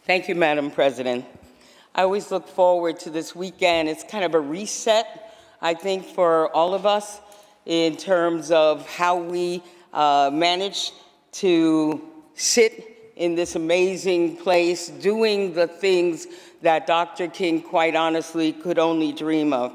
Thank you, Madam President. I always look forward to this weekend. It's kind of a reset, I think, for all of us in terms of how we manage to sit in this amazing place doing the things that Dr. King, quite honestly, could only dream of.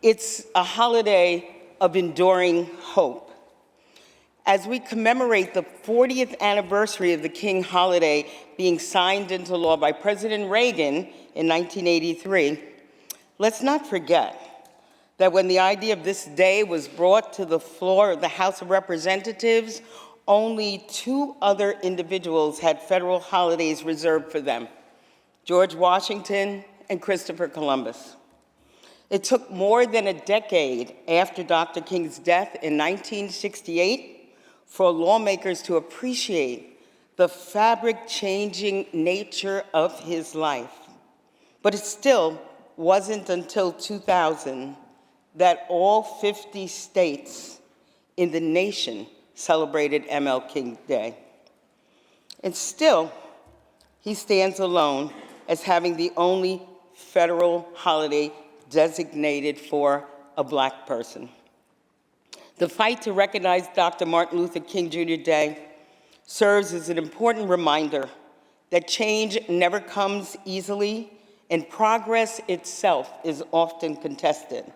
It's a holiday of enduring hope. As we commemorate the 40th anniversary of the King holiday being signed into law by President Reagan in 1983, let's not forget that when the idea of this day was brought to the floor of the House of Representatives, only two other individuals had federal holidays reserved for them: George Washington and Christopher Columbus. It took more than a decade after Dr. King's death in 1968 for lawmakers to appreciate the fabric-changing nature of his life. But it still wasn't until 2000 that all 50 states in the nation celebrated MLK Day. And still, he stands alone as having the only federal holiday designated for a Black person. The fight to recognize Dr. Martin Luther King Jr. Day serves as an important reminder that change never comes easily and progress itself is often contested.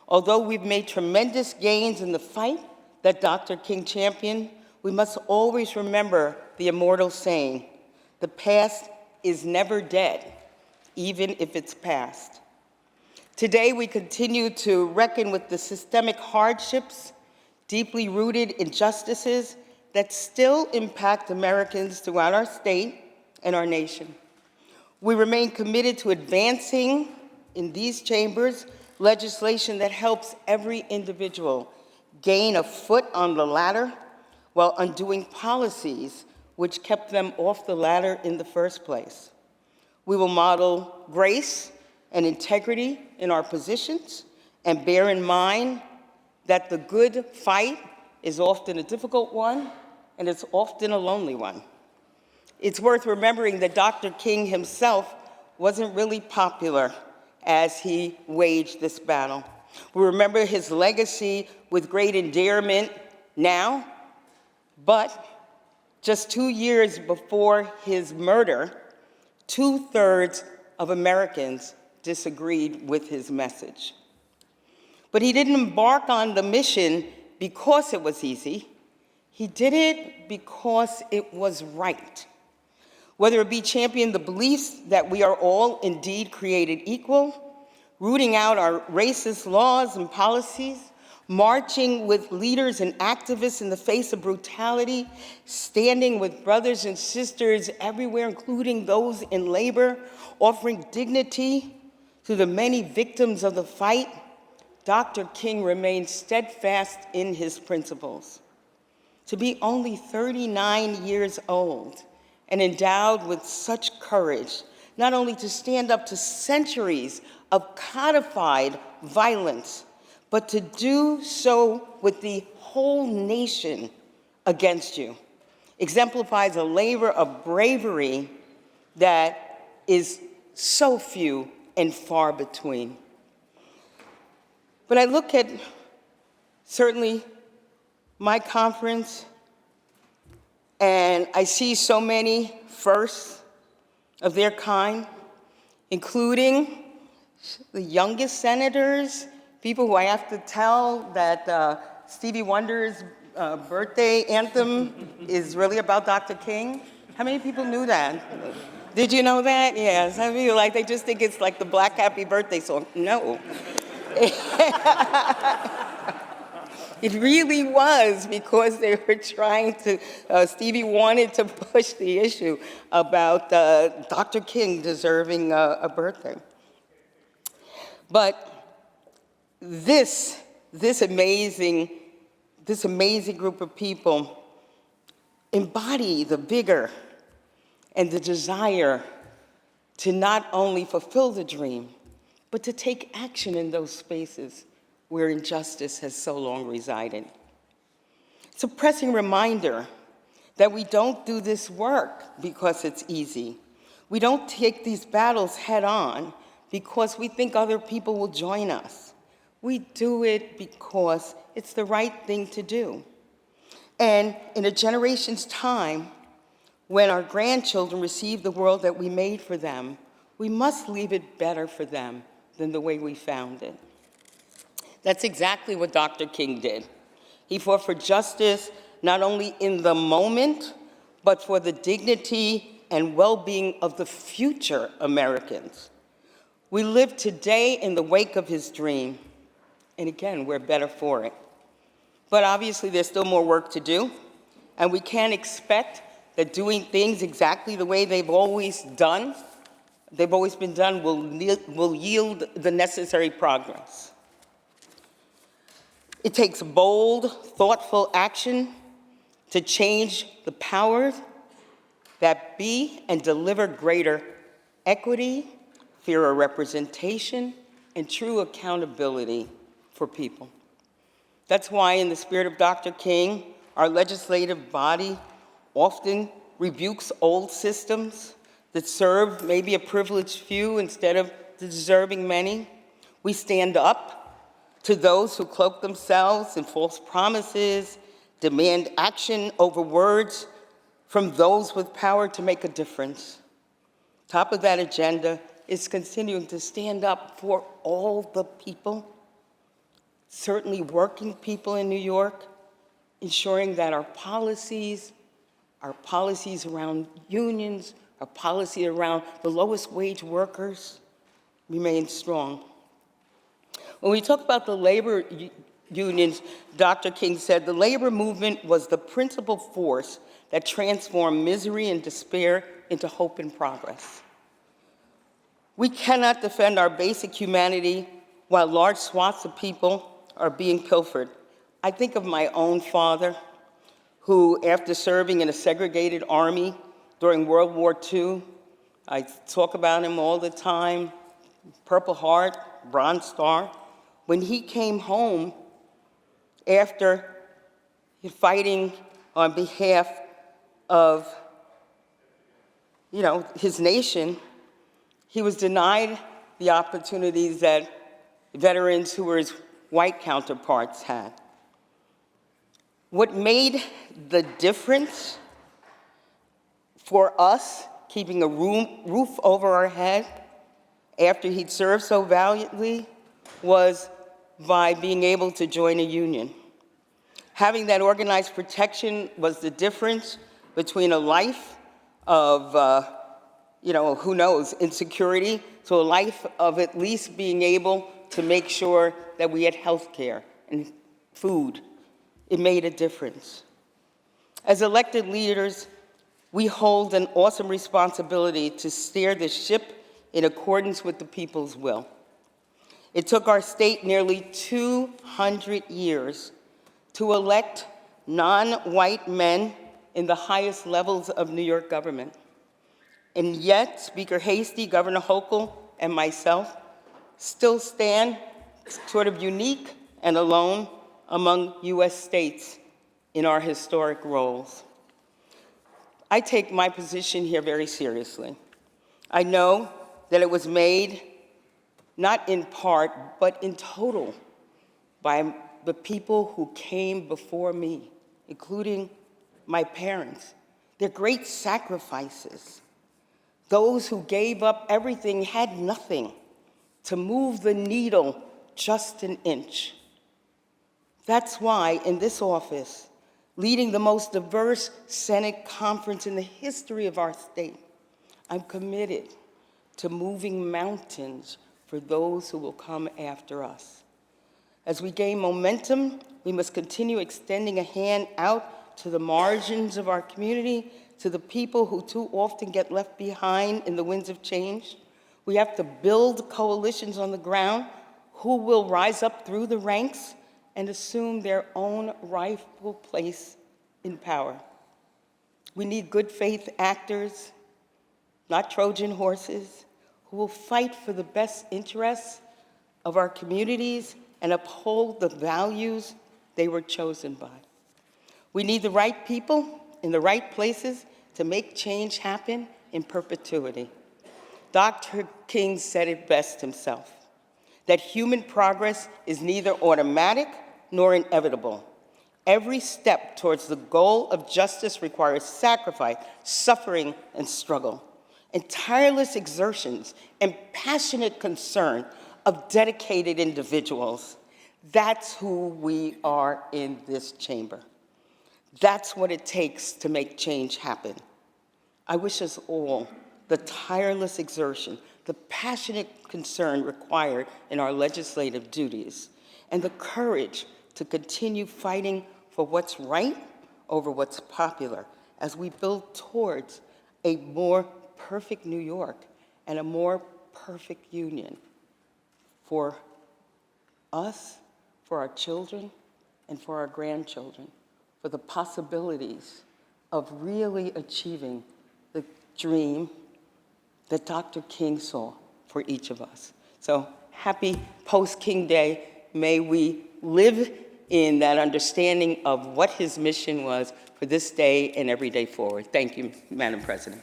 Although we've made tremendous gains in the fight that Dr. King championed, we must always remember the immortal saying, "The past is never dead, even if it's past." Today, we continue to reckon with the systemic hardships, deeply rooted injustices that still impact Americans throughout our state and our nation. We remain committed to advancing in these chambers legislation that helps every individual gain a foot on the ladder while undoing policies which kept them off the ladder in the first place. We will model grace and integrity in our positions and bear in mind that the good fight is often a difficult one and it's often a lonely one. It's worth remembering that Dr. King himself wasn't really popular as he waged this battle. We remember his legacy with great endearment now, but just 2 years before his murder, 2/3 of Americans disagreed with his message. But he didn't embark on the mission because it was easy. He did it because it was right. Whether it be championing the beliefs that we are all indeed created equal, rooting out our racist laws and policies, marching with leaders and activists in the face of brutality, standing with brothers and sisters everywhere, including those in labor, offering dignity to the many victims of the fight, Dr. King remained steadfast in his principles. To be only 39 years old and endowed with such courage, not only to stand up to centuries of codified violence, but to do so with the whole nation against you, exemplifies a labor of bravery that is so few and far between. But I look at certainly my conference and I see so many firsts of their kind, including the youngest senators, people who I have to tell that Stevie Wonder's birthday anthem is really about Dr. King. How many people knew that? Did you know that? Yeah, some people they just think it's like the Black Happy Birthday song. No. It really was because they were trying to, Stevie wanted to push the issue about Dr. King deserving a birthday. But this amazing group of people embody the vigor and the desire to not only fulfill the dream, but to take action in those spaces where injustice has so long resided. It's a pressing reminder that we don't do this work because it's easy, We don't take these battles head on because we think other people will join us. We do it because it's the right thing to do. And in a generation's time, when our grandchildren receive the world that we made for them, we must leave it better for them than the way we found it. That's exactly what Dr. King did. He fought for justice not only in the moment, but for the dignity and well-being of the future Americans. We live today in the wake of his dream, and again, we're better for it. But obviously, there's still more work to do, and we can't expect that doing things exactly the way they've always been done, will yield the necessary progress. It takes bold, thoughtful action to change the powers that be and deliver greater equity, fairer representation, and true accountability for people. That's why, in the spirit of Dr. King, our legislative body often rebukes old systems that serve maybe a privileged few instead of the deserving many. We stand up to those who cloak themselves in false promises, demand action over words from those with power to make a difference. Top of that agenda is continuing to stand up for all the people, certainly working people in New York, ensuring that our policies around unions, our policy around the lowest wage workers remain strong. When we talk about the labor unions, Dr. King said the labor movement was the principal force that transformed misery and despair into hope and progress. We cannot defend our basic humanity while large swaths of people are being pilfered. I think of my own father, who, after serving in a segregated army during World War II, I talk about him all the time, Purple Heart, Bronze Star. When he came home after fighting on behalf of, his nation, he was denied the opportunities that veterans who were his white counterparts had. What made the difference for us, keeping a roof over our head after he'd served so valiantly, was by being able to join a union. Having that organized protection was the difference between a life of, who knows, insecurity, to a life of at least being able to make sure that we had health care and food. It made a difference. As elected leaders, we hold an awesome responsibility to steer the ship in accordance with the people's will. It took our state nearly 200 years to elect non-white men in the highest levels of New York government. And yet, Speaker Hastie, Governor Hochul, and myself still stand sort of unique and alone among U.S. states in our historic roles. I take my position here very seriously. I know that it was made not in part, but in total by the people who came before me, including my parents. Their great sacrifices. Those who gave up everything had nothing to move the needle just an inch. That's why in this office, leading the most diverse Senate conference in the history of our state, I'm committed to moving mountains for those who will come after us. As we gain momentum, we must continue extending a hand out to the margins of our community, to the people who too often get left behind in the winds of change. We have to build coalitions on the ground who will rise up through the ranks and assume their own rightful place in power. We need good faith actors, not Trojan horses, who will fight for the best interests of our communities and uphold the values they were chosen by. We need the right people in the right places to make change happen in perpetuity. Dr. King said it best himself, that human progress is neither automatic nor inevitable. Every step towards the goal of justice requires sacrifice, suffering, and struggle, and tireless exertions and passionate concern of dedicated individuals. That's who we are in this chamber. That's what it takes to make change happen. I wish us all the tireless exertion, the passionate concern required in our legislative duties, and the courage to continue fighting for what's right over what's popular as we build towards a more perfect New York and a more perfect union for us, for our children, and for our grandchildren, for the possibilities of really achieving the dream that Dr. King saw for each of us. So happy post-King Day. May we live in that understanding of what his mission was for this day and every day forward. Thank you, Madam President.